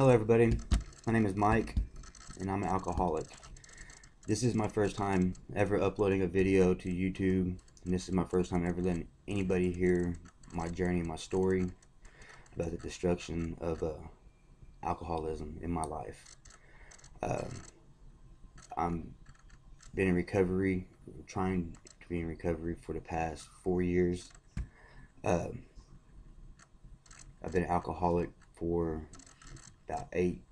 Hello everybody, my name is Mike and I'm an alcoholic. This is my first time ever uploading a video to YouTube, and this is my first time ever letting anybody hear my journey, my story about the destruction of alcoholism in my life. I'm been in recovery, trying to be in recovery for the past 4 years. I've been an alcoholic for about eight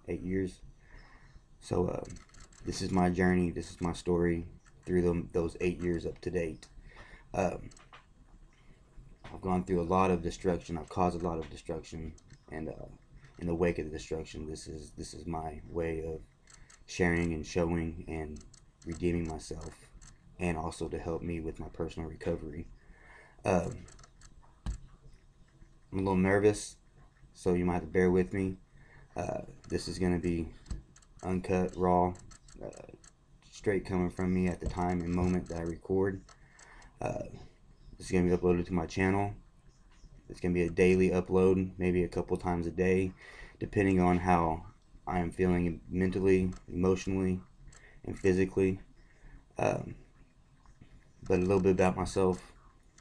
years. So this is my journey. This is my story through those 8 years up to date. I've gone through a lot of destruction. I've caused a lot of destruction, and in the wake of the destruction, this is my way of sharing and showing and redeeming myself, and also to help me with my personal recovery. I'm a little nervous, so you might have to bear with me. This is going to be uncut, raw, straight coming from me at the time and moment that I record. This is going to be uploaded to my channel. It's going to be a daily upload, maybe a couple times a day, depending on how I am feeling mentally, emotionally, and physically. But a little bit about myself.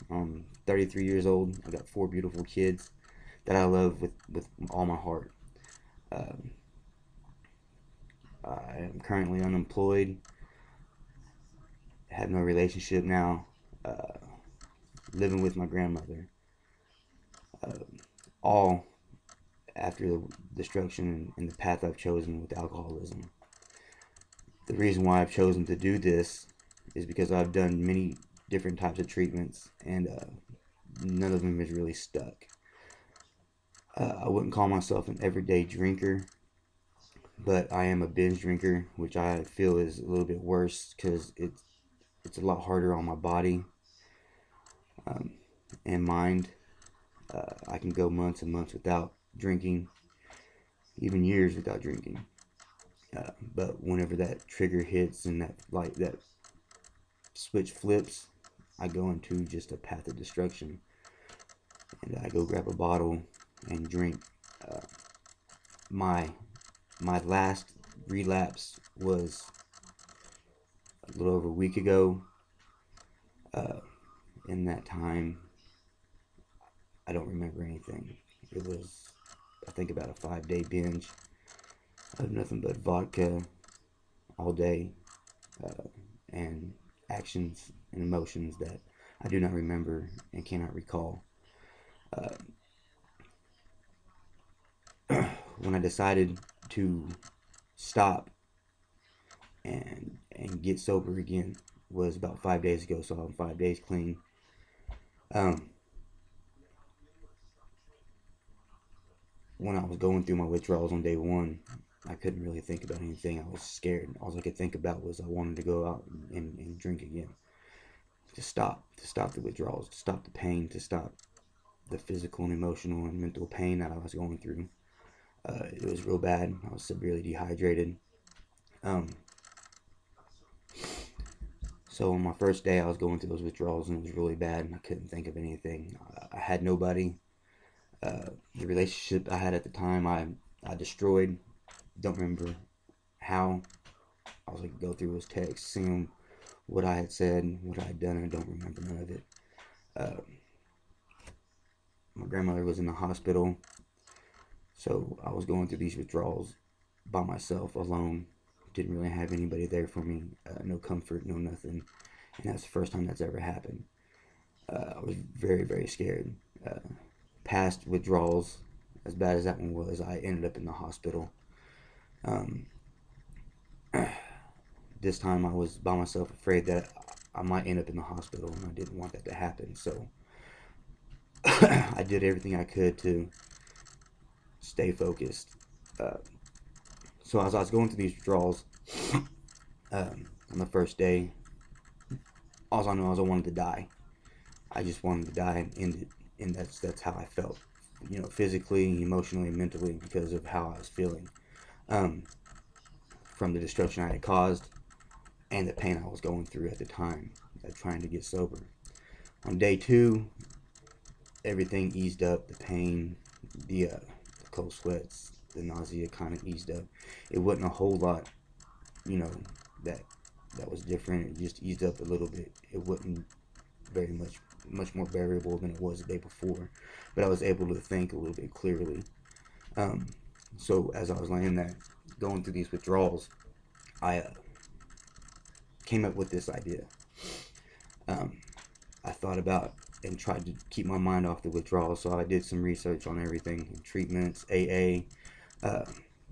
I'm 33 years old. I got 4 beautiful kids that I love with all my heart. I am currently unemployed. Have no relationship now. Living with my grandmother. All after the destruction and the path I've chosen with alcoholism. The reason why I've chosen to do this is because I've done many different types of treatments, and none of them has really stuck. I wouldn't call myself an everyday drinker, but I am a binge drinker, which I feel is a little bit worse because it's a lot harder on my body and mind. I can go months and months without drinking, even years without drinking. But whenever that trigger hits and that switch flips, I go into just a path of destruction, and I go grab a bottle and drink. My last relapse was a little over a week ago. In that time, I don't remember anything. It was, I think, about a 5-day binge of nothing but vodka all day, and actions and emotions that I do not remember and cannot recall. When I decided to stop and get sober again was about 5 days ago, so I'm 5 days clean. When I was going through my withdrawals on day 1, I couldn't really think about anything. I was scared. All I could think about was I wanted to go out and drink again. To stop the withdrawals, to stop the pain, to stop the physical and emotional and mental pain that I was going through. It was real bad. I was severely dehydrated. So on my first day, I was going through those withdrawals, and it was really bad, and I couldn't think of anything. I had nobody. The relationship I had at the time, I destroyed. Don't remember how. I was like, go through his texts, see him, what I had said, what I had done, and I don't remember none of it. My grandmother was in the hospital, so I was going through these withdrawals by myself, alone. Didn't really have anybody there for me. No comfort, no nothing. And that's the first time that's ever happened. I was very, very scared. Past withdrawals, as bad as that one was, I ended up in the hospital. This time I was by myself, afraid that I might end up in the hospital, and I didn't want that to happen. So I did everything I could to stay focused. So as I was going through these withdrawals, on the first day, all I knew was I wanted to die. I just wanted to die and end it, and that's how I felt, physically, emotionally, mentally, because of how I was feeling, from the destruction I had caused and the pain I was going through at the time, trying to get sober. On day 2, everything eased up, the pain, the cold sweats, the nausea kind of eased up. It wasn't a whole lot, you know, that was different. It just eased up a little bit. It wasn't very much more bearable than it was the day before, but I was able to think a little bit clearly. So as I was laying there going through these withdrawals, I came up with this idea. I thought about and tried to keep my mind off the withdrawal, so I did some research on everything: treatments, AA,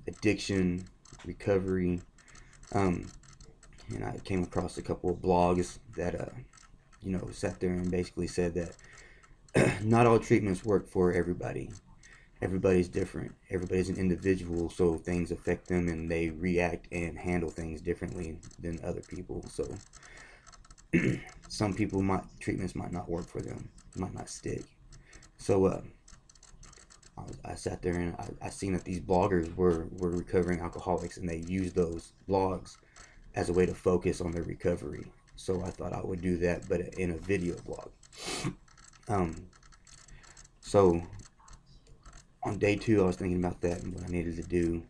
addiction, recovery, and I came across a couple of blogs that sat there and basically said that not all treatments work for everybody. Everybody's different. Everybody's an individual, so things affect them and they react and handle things differently than other people. So some people treatments might not work for them, might not stick. So I sat there and I seen that these bloggers were recovering alcoholics, and they used those blogs as a way to focus on their recovery. So I thought I would do that, but in a video blog. So on day 2, I was thinking about that and what I needed to do.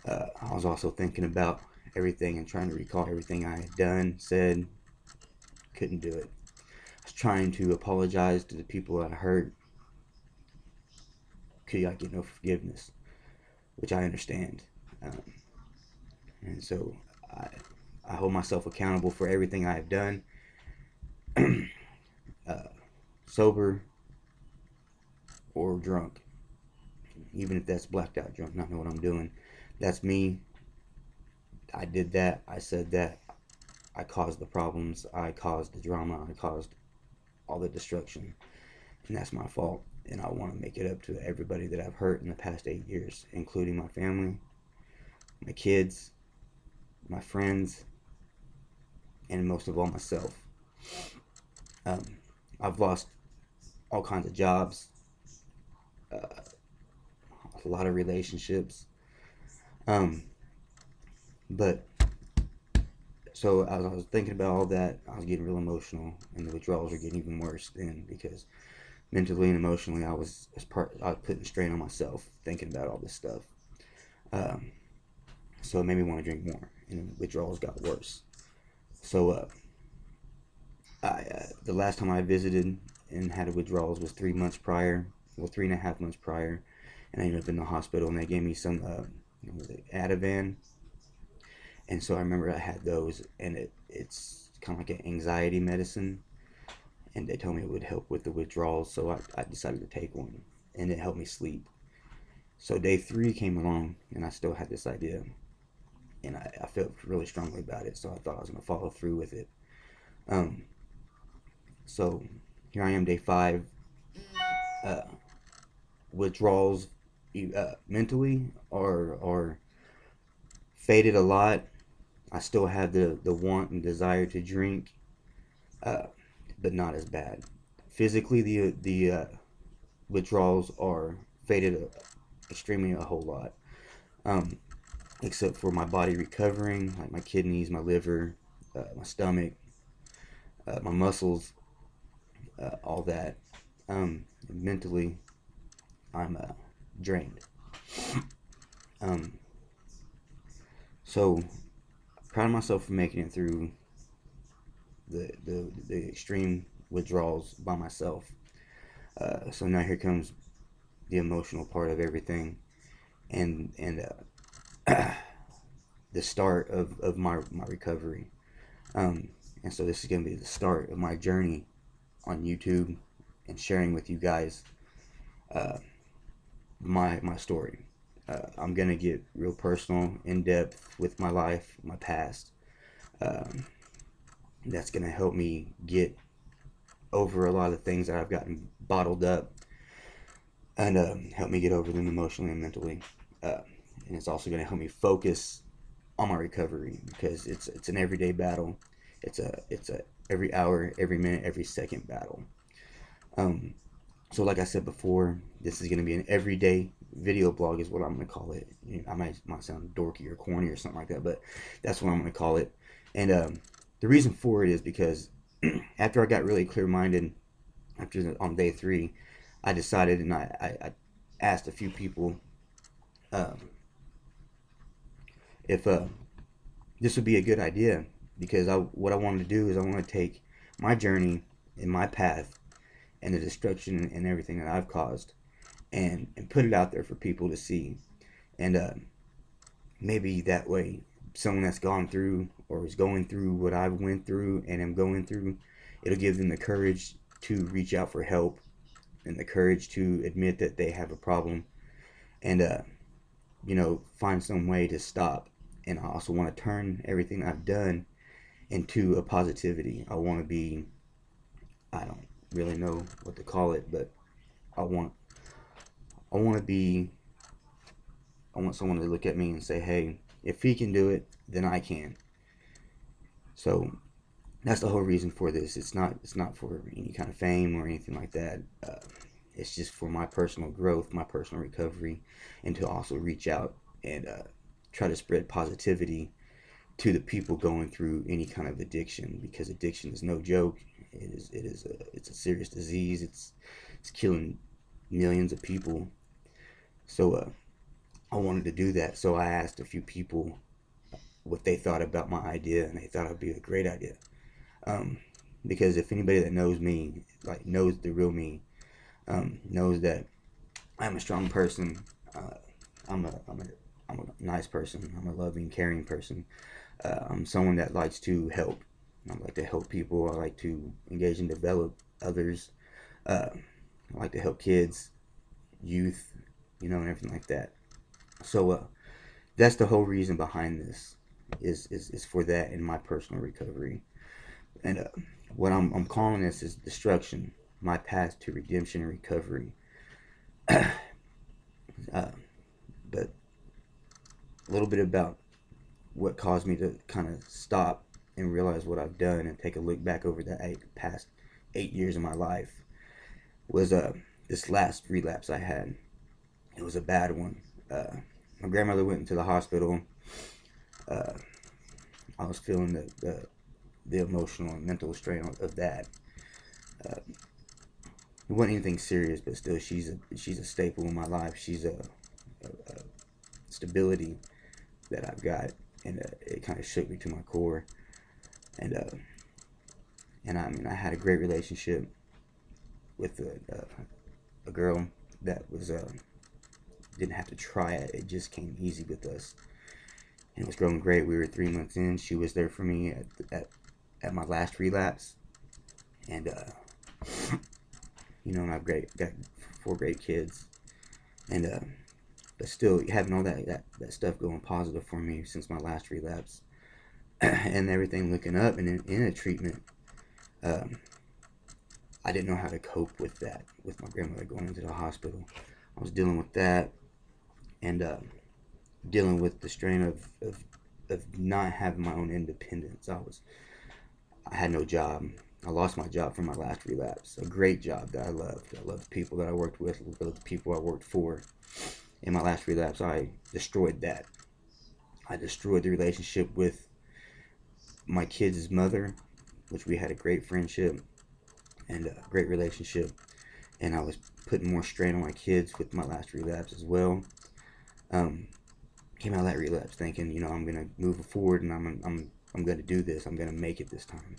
I was also thinking about everything and trying to recall everything I had done, said. Couldn't do it. I was trying to apologize to the people I hurt. Could I get no forgiveness, which I understand. And so I hold myself accountable for everything I have done, sober or drunk, even if that's blacked out drunk, not know what I'm doing. That's me. I did that. I said that. I caused the problems. I caused the drama. I caused all the destruction, and that's my fault. And I want to make it up to everybody that I've hurt in the past 8 years, including my family, my kids, my friends, and most of all myself. I've lost all kinds of jobs, a lot of relationships, but so as I was thinking about all that, I was getting real emotional, and the withdrawals were getting even worse then, because mentally and emotionally I was putting strain on myself thinking about all this stuff. So it made me want to drink more, and the withdrawals got worse. So the last time I visited and had withdrawals was 3 months prior, well, 3.5 months prior, and I ended up in the hospital, and they gave me some Ativan. And so I remember I had those, and it's kind of like an anxiety medicine, and they told me it would help with the withdrawals, so I decided to take one, and it helped me sleep. So day 3 came along, and I still had this idea, and I felt really strongly about it, so I thought I was going to follow through with it. So here I am, day 5. Withdrawals mentally are faded a lot. I still have the want and desire to drink, but not as bad. Physically, the withdrawals are faded extremely a whole lot, except for my body recovering, like my kidneys, my liver, my stomach, my muscles, all that. Mentally, I'm drained. So proud of myself for making it through the extreme withdrawals by myself. So now here comes the emotional part of everything, and the start of my recovery. And so this is going to be the start of my journey on YouTube and sharing with you guys my story. I'm going to get real personal, in depth with my life, my past. That's going to help me get over a lot of things that I've gotten bottled up, and help me get over them emotionally and mentally. And it's also going to help me focus on my recovery, because it's an everyday battle. It's a every hour, every minute, every second battle. So like I said before, this is going to be an everyday video blog is what I'm going to call it. I might sound dorky or corny or something like that, but that's what I'm going to call it. And the reason for it is because after I got really clear-minded, on day 3, I decided, and I asked a few people um, if this would be a good idea, because what I wanted to do is I want to take my journey and my path and the destruction and everything that I've caused, and put it out there for people to see, and maybe that way someone that's gone through or is going through what I went through and am going through, it'll give them the courage to reach out for help and the courage to admit that they have a problem, and find some way to stop. And I also want to turn everything I've done into a positivity. I don't really know what to call it, but I want I want to be I want someone to look at me and say, "Hey, if he can do it, then I can." So that's the whole reason for this. It's not for any kind of fame or anything like that. It's just for my personal growth, my personal recovery, and to also reach out and try to spread positivity to the people going through any kind of addiction, because addiction is no joke. It's a serious disease. It's killing millions of people. So I wanted to do that. So I asked a few people what they thought about my idea, and they thought it'd be a great idea. Um, because if anybody that knows me, like knows the real me, knows that I'm a strong person. Uh, I'm a nice person. I'm a loving, caring person. I'm someone that likes to help. I like to help people. I like to engage and develop others. Uh, I like to help kids, youth, and everything like that. So that's the whole reason behind this is for that in my personal recovery. And what I'm calling this is destruction, my path to redemption and recovery. uh, but a little bit about what caused me to kind of stop and realize what I've done and take a look back over the past 8 years of my life was this last relapse I had. It was a bad one. My grandmother went into the hospital. Uh, I was feeling the emotional and mental strain of that. Uh, it wasn't anything serious, but still, she's a staple in my life. She's a stability that I've got, and it kind of shook me to my core. And I mean, I had a great relationship with a girl that was didn't have to try it. It just came easy with us, and it was growing great. We were 3 months in. She was there for me at my last relapse, and and I've got 4 great kids, and but still having all that stuff going positive for me since my last relapse, and everything looking up, and in a treatment, um, I didn't know how to cope with that, with my grandmother going into the hospital. I was dealing with that, and dealing with the strain of not having my own independence. I had no job. I lost my job from my last relapse. A great job that I loved. I loved the people that I worked with. I loved the people I worked for. In my last relapse, I destroyed that. I destroyed the relationship with my kids' mother, which we had a great friendship and a great relationship. And I was putting more strain on my kids with my last relapse as well. Um, Came out of that relapse thinking, I'm gonna move forward, and I'm gonna do this. I'm gonna make it this time.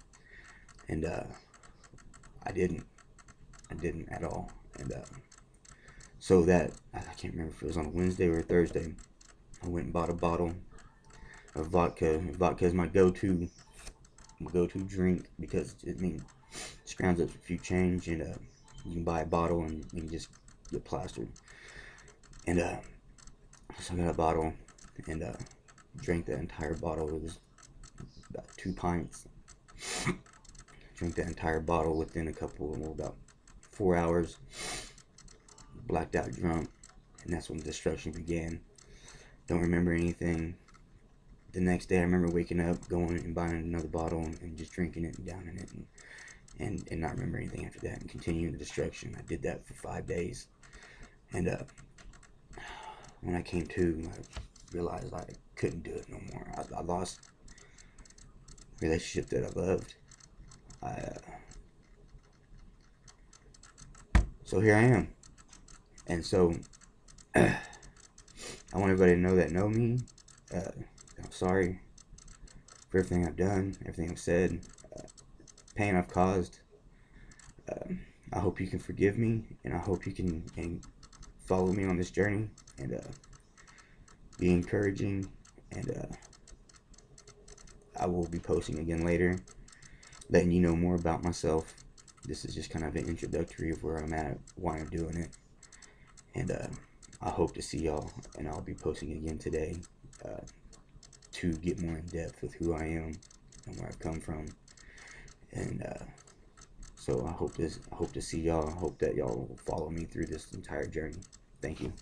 And I didn't. I didn't at all. And so that, I can't remember if it was on a Wednesday or a Thursday, I went and bought a bottle of vodka. Vodka is my go-to drink, because it scrounges up a few change, and you can buy a bottle and you can just get plastered. And so I got a bottle and drank that entire bottle. It was about 2 pints. Drank that entire bottle within about 4 hours. Blacked out drunk, and that's when the destruction began. Don't remember anything. The next day I remember waking up, going and buying another bottle and just drinking it and downing it, and not remember anything after that, and continuing the destruction. I did that for 5 days, and when I came to, I realized I couldn't do it no more. I lost a relationship that I loved. So here I am. And so I want everybody to know that know me. I'm sorry for everything I've done, everything I've said, pain I've caused. I hope you can forgive me, and I hope you can and follow me on this journey and be encouraging. And I will be posting again later, letting you know more about myself. This is just kind of an introductory of where I'm at, why I'm doing it. And I hope to see y'all, and I'll be posting again today to get more in depth with who I am and where I've come from. And so I hope to see y'all. I hope that y'all will follow me through this entire journey. Thank you.